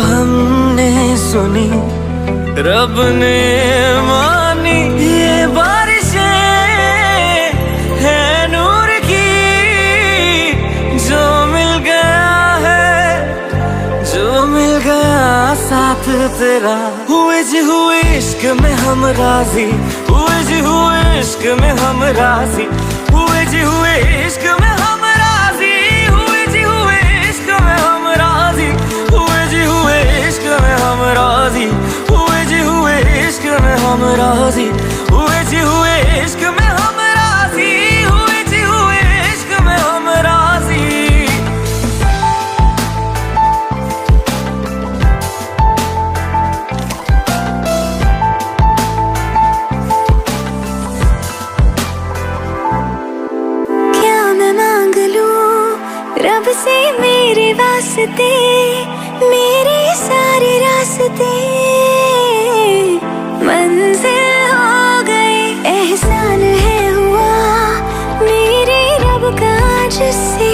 हमने सुनी रब ने मानी, ये बारिशें है नूर की, जो मिल गया है, जो मिल गया साथ तेरा। हुए जी हुए इश्क में हम राजी, हुए जी हुए इश्क में हम राजी, हुए जी हुए इश्क में हम राजी, हुए जी हुए इश्क में हम राजी, हुए जी हुए इश्क में हम राजी, हुए जी हुए इश्क में हम राजी, हुए जी हुए इश्क में हम राजी, हुए जी हुए इश्क में हम राजी। क्या मैं मांग लूं रब से मेरे वास्ते, मेरे सारे रास्ते मंजिल हो गए। एहसान है हुआ मेरे रब का जिससे,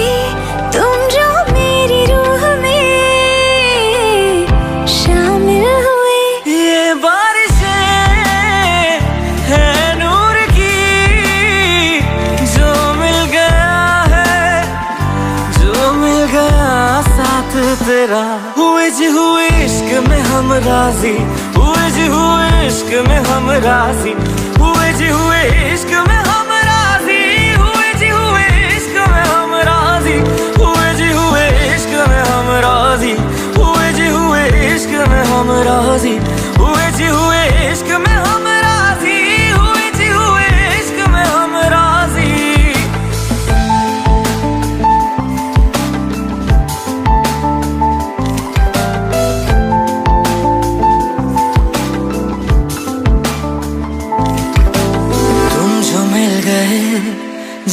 तुम जो मेरी रूह में शामिल हुए। ये बारिशें है नूर की, जो मिल गया है, जो मिल गया साथ तेरा। हुए जी हुए इश्क में हम राजी, हुए जी हुए इश्क में हम राजी, हुए जी हुए इश्क में हम राजी, हुए जी हुए इश्क में हम राजी, हुए जी हुए इश्क में हम राजी, हुए जी हुए इश्क में हम राजी, हुए जी हुए इश्क में हम राजी, हुए जी हुए इश्क में हम राजी।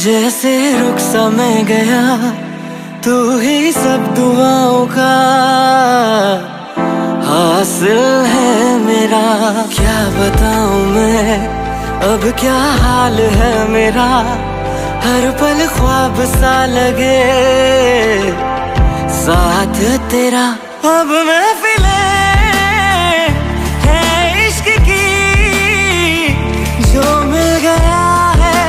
जैसे रुख सा मैं गया, तू ही सब दुआओं का हासिल है मेरा। क्या बताऊं मैं अब क्या हाल है मेरा, हर पल ख्वाब सा लगे साथ तेरा। अब महफिलें हैं इश्क की, जो मिल गया है,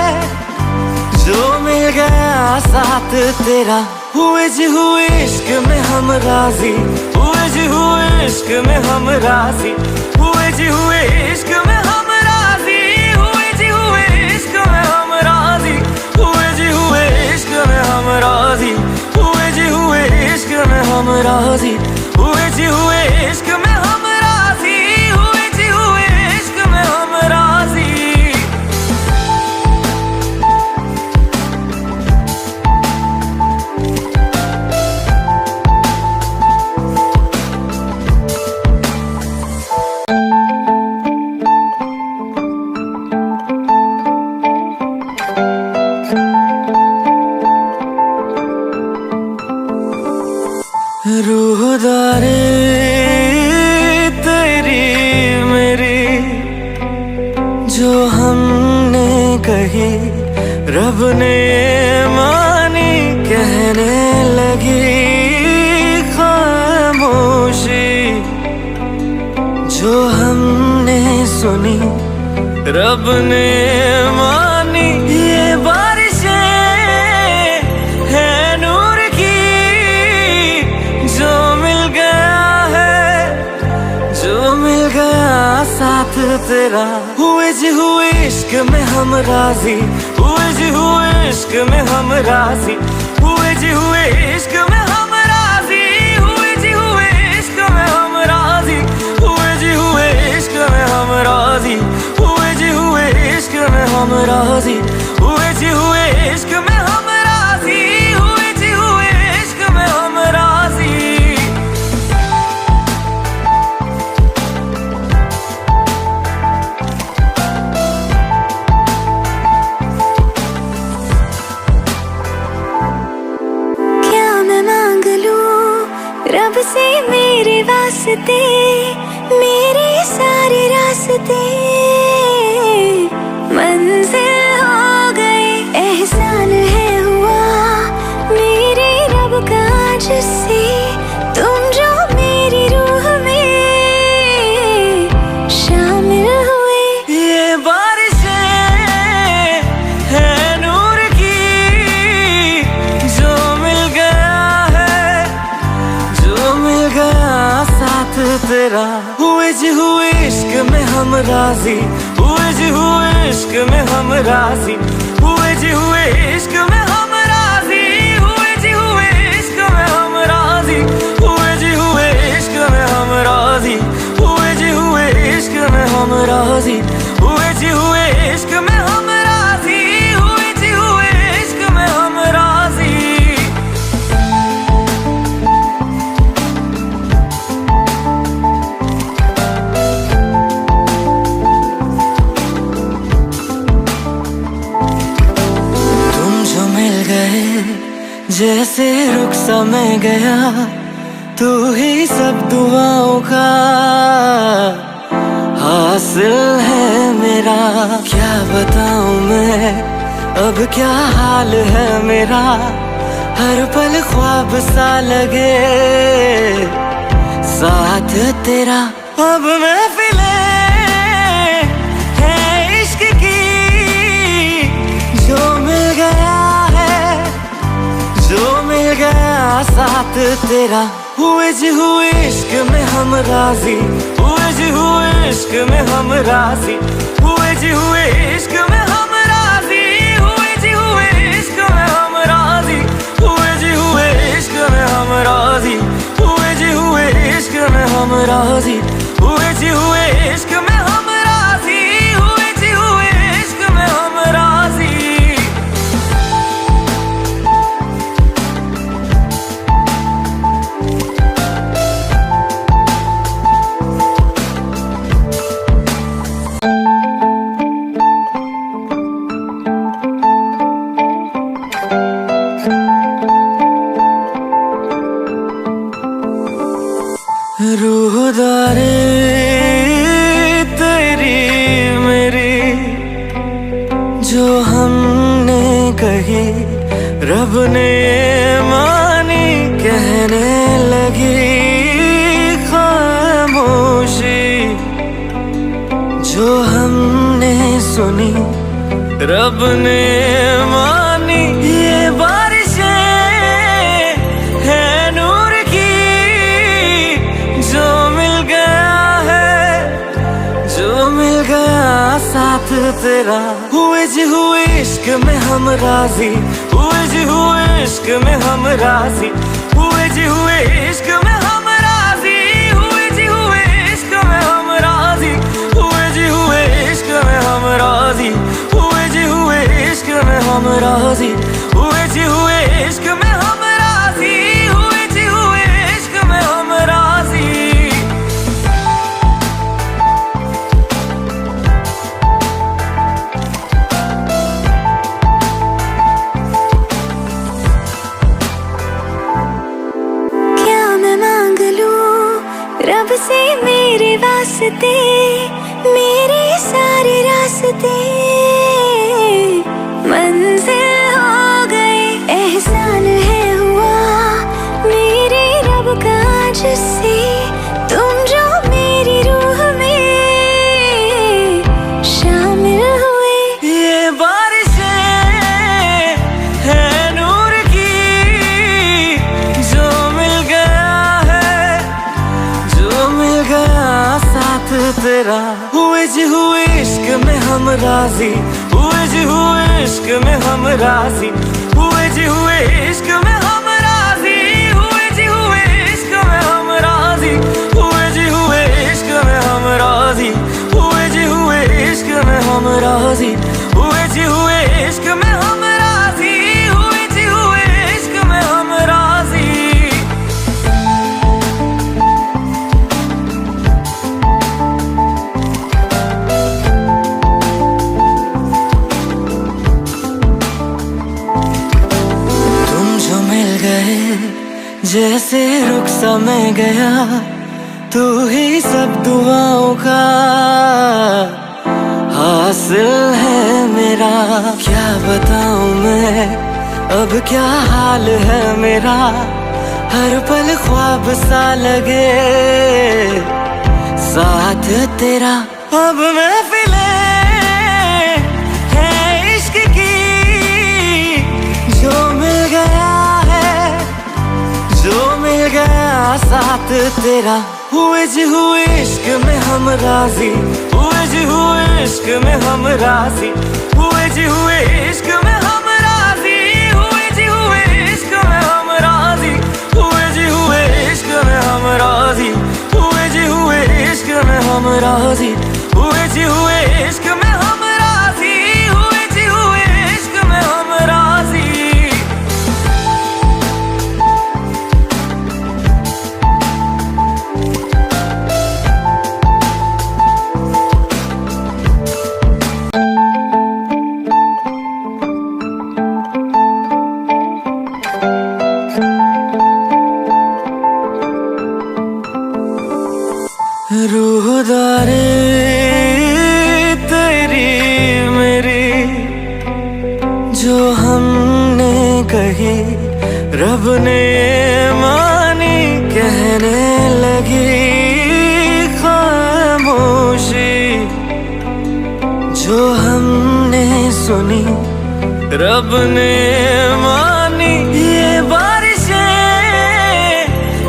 जो मिल गया साथ तेरा। हुए जी हुए इश्क में हम राजी, हुए जी हुए इश्क में हम राजी, हुए जी हुए इश्क में हम राजी, हुए जी हुए इश्क में हम राजी, हुए जी हुए इश्क में हम राजी, हुए जी हुए इश्क में हम राजी, हुए जी हुए इश्क में हम राजी, हुए जी हुए इश्क में हम राजी। रूहदारी तेरी मेरी, जो हमने कही रब ने मानी, कहने लगी खामोशी, जो हमने सुनी रब ने मानी। ये बारिशें है नूर की, जो मिल गया है, जो मिल गया साथ तेरा। हुए जी हुए इश्क में हम राजी, हुए जी हुए इश्क में हम राजी, हुए जी हुए इश्क में हम राजी, हुए जी हुए इश्क में हम राजी, हुए जी हुए इश्क में हम राजी, हुए जी हुए इश्क में हम राजी, हुए जी हुए इश्क में हम राजी, हुए जी हुए इश्क में हम राजी। क्या मैं मांग लूं रब से मेरे वास्ते, मेरे सारे रास्ते मंजिल हो गए। एहसान है हुआ मेरे रब का जिससे, तुम जो मेरी रूह तेरा। हुए जी हुए इश्क में हम राजी, हुए जी हुए इश्क में हम राजी, हुए जी हुए इश्क में हम राजी, हुए जी हुए इश्क में हम राजी, हुए जी हुए इश्क में हम राजी, हुए जी हुए इश्क में हम राजी, हुए जी हुए इश्क में हम राजी, हुए जी हुए इश्क में हम राजी। जैसे रुख सा मैं गया, तू ही सब दुआओं का हासिल है मेरा। क्या बताऊं मैं अब क्या हाल है मेरा, हर पल ख्वाब सा लगे साथ तेरा। अब महफिले है इश्क की, जो मिल गया जो मिल गया साथ तेरा। हुए जी हुए इश्क में हम राजी, हुए जी हुए इश्क में हम राजी, हुए जी हुए इश्क में हम राजी, हुए जी हुए इश्क में हम राजी, हुए जी हुए इश्क में हम राजी, हुए जी हुए इश्क में हम राजी, हुए जी हुए इश्क में हम राजी, हुए जी हुए इश्क में हम राजी। रूहदारे तेरी मेरी जो हमने कही, रब ने मानी कहने लगी खामोशी। जो हमने सुनी रब ने मानी, ये बारिशें है नूर की, जो मिल गया है जो मिल गया साथ तेरा। हुए जी हुए इश्क में हम राजी, हुए जी हुए इश्क में हम राजी, हुए जी हुए इश्क में हम राजी, हुए जी हुए इश्क में हम राजी, हुए जी हुए इश्क में हम राजी, हुए जी हुए इश्क में हम राजी, हुए जी हुए इश्क में हम राजी, हुए जी हुए इश्क में हम राजी। क्या मैं मांग लूं रब से मेरे वास्ते, मेरे सारे रास्ते मंजिल हो गए। एहसान है हुआ मेरे रब का जिससे, तुम जो मेरी रूह में शामिल हुए। ये बारिशें है नूर की, जो मिल गया है जो मिल गया साथ तेरा। हुए जी हुए इश्क में हम राजी, हुए जी हुए इश्क में हम राजी, हुए जी हुए इश्क में हम राजी, हुए जी हुए इश्क में हम राजी, हुए जी हुए इश्क में हम राजी, हुए जी हुए इश्क में हम राजी, हुए जी हुए इश्क में हम राजी, हुए जी हुए इश्क में हम राजी। जैसे रुख सा मैं गया, तू ही सब दुआओं का हासिल है मेरा। क्या बताऊं मैं अब क्या हाल है मेरा, हर पल ख्वाब सा लगे साथ तेरा। अब महफिले है इश्क की, जो मिल गया है जो मिल गया साथ तेरा। हुए जी हुए इश्क में हम राजी, हुए जी हुए इश्क में हम राजी, हुए जी हुए इश्क में हम राजी, हुए जी हुए इश्क में हम राजी, हुए जी हुए इश्क में हम राजी, हुए जी हुए इश्क में हम राजी, हुए जी हुए इश्क में हम राजी, हुए जी हुए इश्क में हम राजी। रूहदारे तेरी मेरी जो हमने कही रब ने मानी, कहने लगी खामोशी जो हमने सुनी रब ने मानी। ये बारिशें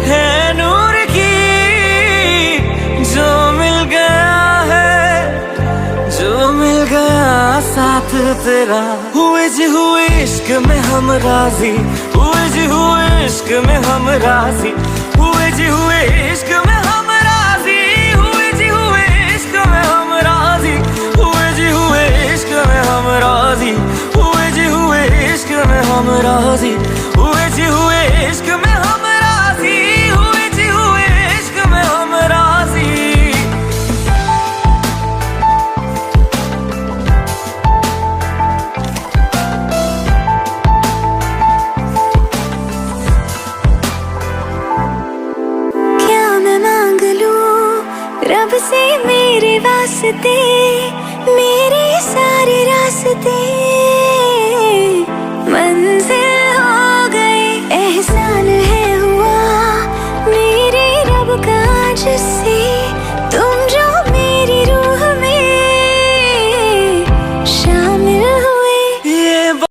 है नूर की जो मिल गया है, जो मिल गया साथ तेरा। हुए जी हुए इश्क में हम राजी, हुए जी हुए इश्क में हम राजी, हुए जी हुए इश्क में हम राजी, हुए जी हुए इश्क में हम राजी, हुए जी हुए इश्क में हम राजी, हुए जी हुए इश्क में हम राजी, हुए जी हुए इश्क में हम राजी, हुए जी हुए इश्क में हम राजी। क्या मैं मांग लूं रब से मेरे वास्ते, मेरे सारे रास्ते मंजिल